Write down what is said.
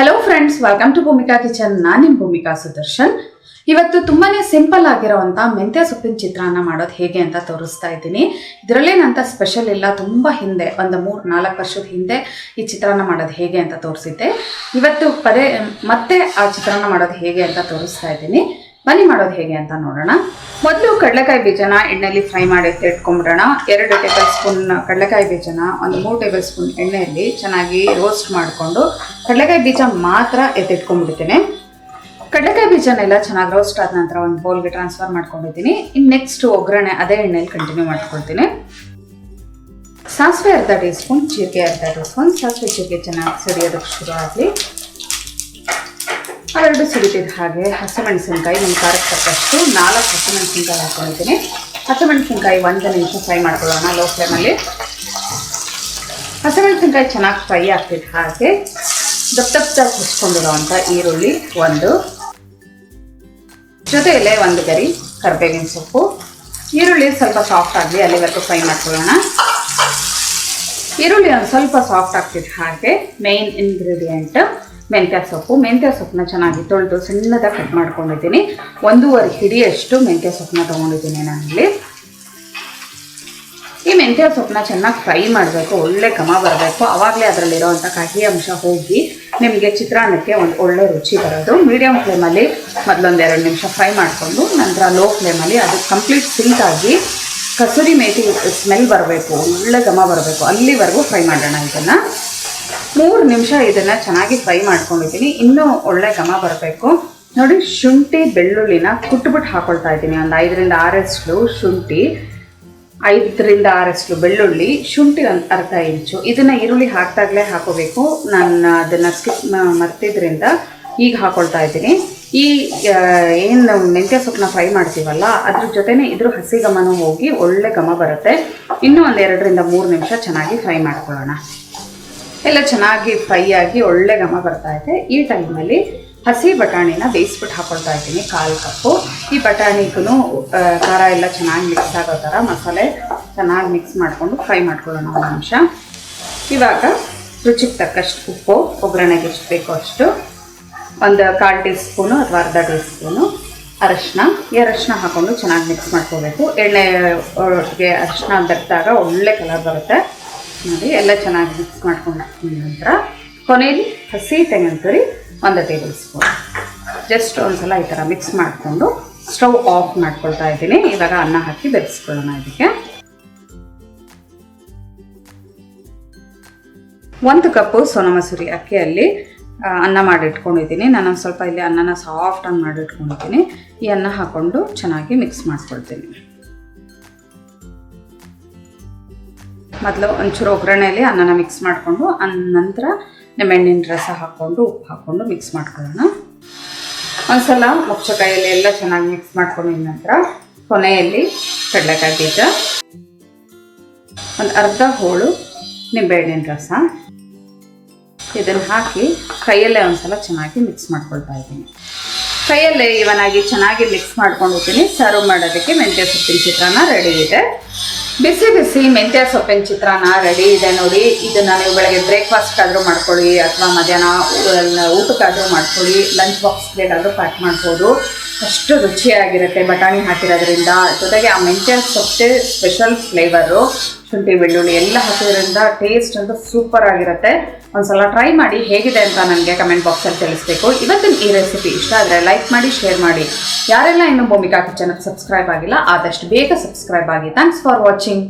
Hello friends, welcome to Bhoomika kitchen. ನಾನು ನಿಮ್ಮ ಭೂಮಿಕಾ ಸುದರ್ಶನ್. ಇವತ್ತು ತುಂಬಾನೇ ಸಿಂಪಲ್ ಆಗಿರೋವಂಥ ಮೆಂತ್ಯ ಸೊಪ್ಪಿನ ಚಿತ್ರಾನ್ನ ಮಾಡೋದು ಹೇಗೆ ಅಂತ ತೋರಿಸ್ತಾ ಇದ್ದೀನಿ. ಇದರಲ್ಲೇನಂತ ಸ್ಪೆಷಲ್ ಇಲ್ಲ. ತುಂಬ ಹಿಂದೆ ಒಂದು 3-4 ವರ್ಷದ ಹಿಂದೆ ಈ ಚಿತ್ರಾನ್ನ ಮಾಡೋದು ಹೇಗೆ ಅಂತ ತೋರಿಸಿದ್ದೆ. ಇವತ್ತು ಮತ್ತೆ ಆ ಚಿತ್ರಾನ್ನ ಮಾಡೋದು ಹೇಗೆ ಅಂತ ತೋರಿಸ್ತಾ ಇದ್ದೀನಿ. ಬನ್ನಿ ಮಾಡೋದು ಹೇಗೆ ಅಂತ ನೋಡೋಣ. ಮೊದಲು ಕಡಲೆಕಾಯಿ ಬೀಜನ ಎಣ್ಣೆಯಲ್ಲಿ ಫ್ರೈ ಮಾಡಿ ಎತ್ತಿಟ್ಕೊಂಡ್ಬಿಡೋಣ. 2 ಟೇಬಲ್ ಸ್ಪೂನ್ ಕಡಲೆಕಾಯಿ ಬೀಜನ 3 ಟೇಬಲ್ ಸ್ಪೂನ್ ಎಣ್ಣೆಯಲ್ಲಿ ಚೆನ್ನಾಗಿ ರೋಸ್ಟ್ ಮಾಡಿಕೊಂಡು ಕಡಲೆಕಾಯಿ ಬೀಜ ಮಾತ್ರ ಎತ್ತಿಟ್ಕೊಂಡ್ಬಿಡ್ತೀನಿ. ಕಡಲೆಕಾಯಿ ಬೀಜನೆಲ್ಲ ಚೆನ್ನಾಗಿ ರೋಸ್ಟ್ ಆದ ನಂತರ ಒಂದು ಬೌಲ್ಗೆ ಟ್ರಾನ್ಸ್ಫರ್ ಮಾಡ್ಕೊಂಡಿದ್ದೀನಿ. ಇನ್ನು ನೆಕ್ಸ್ಟ್ ಒಗ್ಗರಣೆ ಅದೇ ಎಣ್ಣೆಯಲ್ಲಿ ಕಂಟಿನ್ಯೂ ಮಾಡ್ಕೊಳ್ತೀನಿ. ಸಾಸಿವೆ 1/2 ಟೀ ಸ್ಪೂನ್, ಜೀರಿಗೆ 1/2 ಟೀ ಸ್ಪೂನ್. ಸಾಸಿವೆ ಜೀರಿಗೆ ಚೆನ್ನಾಗಿ ಸಿಡಿಯೋದಕ್ಕೆ ಶುರು ಆಗಲಿ. ಅವೆರಡು ಸಿಡಿತಿದ್ದ ಹಾಗೆ ಹಸಿಮೆಣಸಿನ್ಕಾಯಿ ನಿಮ್ಮ ಖಾರಕ್ಕೆ ತಕ್ಕಷ್ಟು 4 ಹಸಿಮೆಣಸಿನ್ಕಾಯಿ ಹಾಕ್ಕೊಂಡಿದ್ದೀನಿ. ಹಸಿಮೆಣಸಿನ್ಕಾಯಿ 1 ನಿಮಿಷ ಫ್ರೈ ಮಾಡ್ಕೊಳ್ಳೋಣ ಲೋ ಫ್ಲೇಮಲ್ಲಿ. ಹಸಿಮೆಣಸಿನ್ಕಾಯಿ ಚೆನ್ನಾಗಿ ಫ್ರೈ ಆಗ್ತಿದ್ದ ಹಾಗೆ ದಪ್ಪದಾಗಿ ಹಚ್ಕೊಂಡಿರೋವಂಥ ಈರುಳ್ಳಿ 1, ಜೊತೆಯಲ್ಲೇ 1 ಗರಿ ಕರಿಬೇವಿನ ಸೊಪ್ಪು. ಈರುಳ್ಳಿ ಸ್ವಲ್ಪ ಸಾಫ್ಟ್ ಆಗಲಿ, ಅಲ್ಲಿವರೆಗೂ ಫ್ರೈ ಮಾಡ್ಕೊಳ್ಳೋಣ. ಈರುಳ್ಳಿ ಒಂದು ಸ್ವಲ್ಪ ಸಾಫ್ಟ್ ಆಗ್ತಿದ್ದ ಹಾಗೆ ಮೇನ್ ಇಂಗ್ರೀಡಿಯೆಂಟ್ ಮೆಂತ್ಯ ಸೊಪ್ಪು. ಮೆಂತ್ಯ ಸೊಪ್ಪನ್ನ ಚೆನ್ನಾಗಿ ತೊಳೆದು ಸಣ್ಣದಾಗಿ ಕಟ್ ಮಾಡ್ಕೊಂಡಿದ್ದೀನಿ. 1.5 ಹಿಡಿಯಷ್ಟು ಮೆಂತ್ಯ ಸೊಪ್ಪನ್ನ ತೊಗೊಂಡಿದ್ದೀನಿ ನಾನಿಲ್ಲಿ. ಈ ಮೆಂತ್ಯ ಸೊಪ್ಪನ್ನ ಚೆನ್ನಾಗಿ ಫ್ರೈ ಮಾಡಬೇಕು, ಒಳ್ಳೆ ಘಮ ಬರಬೇಕು. ಆವಾಗಲೇ ಅದರಲ್ಲಿರೋವಂಥ ಕಹಿ ಅಂಶ ಹೋಗಿ ನಿಮಗೆ ಚಿತ್ರಾನ್ನಕ್ಕೆ ಒಂದು ಒಳ್ಳೆ ರುಚಿ ಬರೋದು. ಮೀಡಿಯಮ್ ಫ್ಲೇಮಲ್ಲಿ ಮೊದಲೊಂದು 2 ನಿಮಿಷ ಫ್ರೈ ಮಾಡಿಕೊಂಡು ನಂತರ ಲೋ ಫ್ಲೇಮಲ್ಲಿ ಅದು ಕಂಪ್ಲೀಟ್ ಸಿಂಕ್ ಆಗಿ ಕಸೂರಿ ಮೇಥಿ ಸ್ಮೆಲ್ ಬರಬೇಕು, ಒಳ್ಳೆ ಘಮ ಬರಬೇಕು, ಅಲ್ಲಿವರೆಗೂ ಫ್ರೈ ಮಾಡೋಣ. ಇದನ್ನು 3 ನಿಮಿಷ ಇದನ್ನು ಚೆನ್ನಾಗಿ ಫ್ರೈ ಮಾಡ್ಕೊಂಡಿದ್ದೀನಿ. ಇನ್ನೂ ಒಳ್ಳೆ ಘಮ ಬರಬೇಕು. ನೋಡಿ, ಶುಂಠಿ ಬೆಳ್ಳುಳ್ಳಿನ ಕುಟ್ಬಿಟ್ಟು ಹಾಕೊಳ್ತಾ ಇದ್ದೀನಿ. ಒಂದು 5ರಿಂದ 6 ಶುಂಠಿ, 5ರಿಂದ 6 ಬೆಳ್ಳುಳ್ಳಿ, ಶುಂಠಿ ಒಂದು 1/2 ಇಂಚು. ಇದನ್ನು ಈರುಳ್ಳಿ ಹಾಕ್ದಾಗಲೇ ಹಾಕೋಬೇಕು. ನಾನು ಅದನ್ನು ಸ್ಕಿಪ್ ಮರ್ತಿದ್ರಿಂದ ಈಗ ಹಾಕೊಳ್ತಾ ಇದ್ದೀನಿ. ಈ ಏನು ಮೆಂತ್ಯ ಸೊಪ್ಪನ್ನ ಫ್ರೈ ಮಾಡ್ತೀವಲ್ಲ ಅದ್ರ ಜೊತೆನೇ ಇದ್ರ ಹಸಿ ಘಮನೂ ಹೋಗಿ ಒಳ್ಳೆ ಘಮ ಬರುತ್ತೆ. ಇನ್ನೂ ಒಂದು 2ರಿಂದ 3 ನಿಮಿಷ ಚೆನ್ನಾಗಿ ಫ್ರೈ ಮಾಡ್ಕೊಳ್ಳೋಣ. ಎಲ್ಲ ಚೆನ್ನಾಗಿ ಫ್ರೈ ಆಗಿ ಒಳ್ಳೆ ಘಮ ಬರ್ತಾ ಇದೆ. ಈ ಟೈಮಲ್ಲಿ ಹಸಿ ಬಟಾಣಿನ ಬೇಯಿಸ್ಬಿಟ್ಟು ಹಾಕೊಳ್ತಾ ಇದ್ದೀನಿ 1/4 ಕಪ್ಪು. ಈ ಬಟಾಣಿಗೂ ಖಾರ ಎಲ್ಲ ಚೆನ್ನಾಗಿ ಮಿಕ್ಸ್ ಆಗೋ ಥರ ಮಸಾಲೆ ಚೆನ್ನಾಗಿ ಮಿಕ್ಸ್ ಮಾಡಿಕೊಂಡು ಫ್ರೈ ಮಾಡ್ಕೊಳ್ಳೋಣ 1 ನಿಮಿಷ. ಇವಾಗ ರುಚಿಗೆ ತಕ್ಕಷ್ಟು ಉಪ್ಪು, ಒಗ್ಗರಣೆಗೆ ಎಷ್ಟು ಬೇಕೋ ಅಷ್ಟು, ಒಂದು 1/4 ಟೀ ಸ್ಪೂನು ಅಥವಾ 1/2 ಟೀ ಸ್ಪೂನು ಅರಶಿನ. ಈ ಅರಶಿನ ಹಾಕ್ಕೊಂಡು ಚೆನ್ನಾಗಿ ಮಿಕ್ಸ್ ಮಾಡ್ಕೋಬೇಕು. ಎಣ್ಣೆ ಒಟ್ಟಿಗೆ ಅರಶಿನ ಬೆರೆತಾಗ ಒಳ್ಳೆ ಕಲರ್ ಬರುತ್ತೆ. ನೋಡಿ, ಎಲ್ಲ ಚೆನ್ನಾಗಿ ಮಿಕ್ಸ್ ಮಾಡ್ಕೊಂಡು ನಂತರ ಕೊನೆಯಲ್ಲಿ ಹಸಿ ತೆಂಗಿನ ತುರಿ 1 ಟೇಬಲ್ ಸ್ಪೂನ್. ಜಸ್ಟ್ ಒಂದ್ಸಲ ಈ ಥರ ಮಿಕ್ಸ್ ಮಾಡಿಕೊಂಡು ಸ್ಟವ್ ಆಫ್ ಮಾಡ್ಕೊಳ್ತಾ ಇದ್ದೀನಿ. ಇವಾಗ ಅನ್ನ ಹಾಕಿ ಬೆರೆಸ್ಕೊಳ್ಳೋಣ. ಇದಕ್ಕೆ 1 ಕಪ್ಪು ಸೋನಾ ಮಸೂರಿ ಅಕ್ಕಿಯಲ್ಲಿ ಅನ್ನ ಮಾಡಿಟ್ಕೊಂಡಿದ್ದೀನಿ. ನಾನು ಸ್ವಲ್ಪ ಇಲ್ಲಿ ಅನ್ನನ ಸಾಫ್ಟಾಗಿ ಮಾಡಿಟ್ಕೊಂಡಿದ್ದೀನಿ. ಈ ಅನ್ನ ಹಾಕ್ಕೊಂಡು ಚೆನ್ನಾಗಿ ಮಿಕ್ಸ್ ಮಾಡ್ಕೊಳ್ತೀನಿ. ಮೊದಲು ಒಂಚೂರು ಒಗ್ಗರಣೆಯಲ್ಲಿ ಅನ್ನನ ಮಿಕ್ಸ್ ಮಾಡಿಕೊಂಡು ನಂತರ ನಿಂಬೆಹಣ್ಣಿನ ರಸ ಹಾಕ್ಕೊಂಡು ಉಪ್ಪು ಹಾಕ್ಕೊಂಡು ಮಿಕ್ಸ್ ಮಾಡ್ಕೊಳ್ಳೋಣ. ಒಂದ್ಸಲ ಮುಚ್ಚಕಾಯಲ್ಲಿ ಎಲ್ಲ ಚೆನ್ನಾಗಿ ಮಿಕ್ಸ್ ಮಾಡ್ಕೊಂಡಿದ ನಂತರ ಕೊನೆಯಲ್ಲಿ ಕಡಲೆಕಾಯಿ ಬೀಜ, ಒಂದು 1/2 ಹೋಳು ನಿಂಬೆಹಣ್ಣಿನ ರಸ ಇದನ್ನು ಹಾಕಿ ಕೈಯಲ್ಲೇ ಒಂದ್ಸಲ ಚೆನ್ನಾಗಿ ಮಿಕ್ಸ್ ಮಾಡ್ಕೊಳ್ತಾ ಇದ್ದೀನಿ. ಕೈಯಲ್ಲೇ ಇವನಾಗಿ ಚೆನ್ನಾಗಿ ಮಿಕ್ಸ್ ಮಾಡ್ಕೊಂಡಿದ್ದೀನಿ. ಸರ್ವ್ ಮಾಡೋದಕ್ಕೆ ಮೆಂತ್ಯ ಸೊಪ್ಪಿನ ಚಿತ್ರಾನ್ನ ರೆಡಿ ಇದೆ. ಬಿಸಿ ಬಿಸಿ ಮೆಂತ್ಯ ಸೊಪ್ಪಿನ ಚಿತ್ರಾನ್ನ ರೆಡಿ ಇದೆ ನೋಡಿ. ಇದನ್ನು ನೀವು ಬೆಳಗ್ಗೆ ಬ್ರೇಕ್ಫಾಸ್ಟ್ಗಾದರೂ ಮಾಡ್ಕೊಳ್ಳಿ ಅಥವಾ ಮಧ್ಯಾಹ್ನ ಊಟಕ್ಕಾದರೂ ಮಾಡ್ಕೊಳ್ಳಿ. ಲಂಚ್ ಬಾಕ್ಸ್ಗಾದರೂ ಪ್ಯಾಕ್ ಮಾಡ್ಬೋದು. ಅಷ್ಟು ರುಚಿಯಾಗಿರುತ್ತೆ ಬಟಾಣಿ ಹಾಕಿರೋದ್ರಿಂದ. ಜೊತೆಗೆ ಆ ಮೆಂತ್ಯ ಸೊಪ್ಪೆ ಸ್ಪೆಷಲ್ ಫ್ಲೇವರು, ಶುಂಠಿ ಬೆಳ್ಳುಳ್ಳಿ ಎಲ್ಲ ಹಾಕಿದ್ರಿಂದ ಟೇಸ್ಟ್ ಅಂತೂ ಸೂಪರ್ ಆಗಿರುತ್ತೆ. ಒಂದ್ಸಲ ಟ್ರೈ ಮಾಡಿ ಹೇಗಿದೆ ಅಂತ ನನಗೆ ಕಮೆಂಟ್ ಬಾಕ್ಸಲ್ಲಿ ತಿಳಿಸ್ಬೇಕು. ಇವತ್ತಿನ ಈ ರೆಸಿಪಿ ಇಷ್ಟ ಆದರೆ ಲೈಕ್ ಮಾಡಿ, ಶೇರ್ ಮಾಡಿ. ಯಾರೆಲ್ಲ ಇನ್ನೂ ಭೂಮಿಕಾ ಕಿಚನ್ಗೆ ಸಬ್ಸ್ಕ್ರೈಬ್ ಆಗಿಲ್ಲ ಆದಷ್ಟು ಬೇಗ ಸಬ್ಸ್ಕ್ರೈಬ್ ಆಗಿ. Thanks for watching.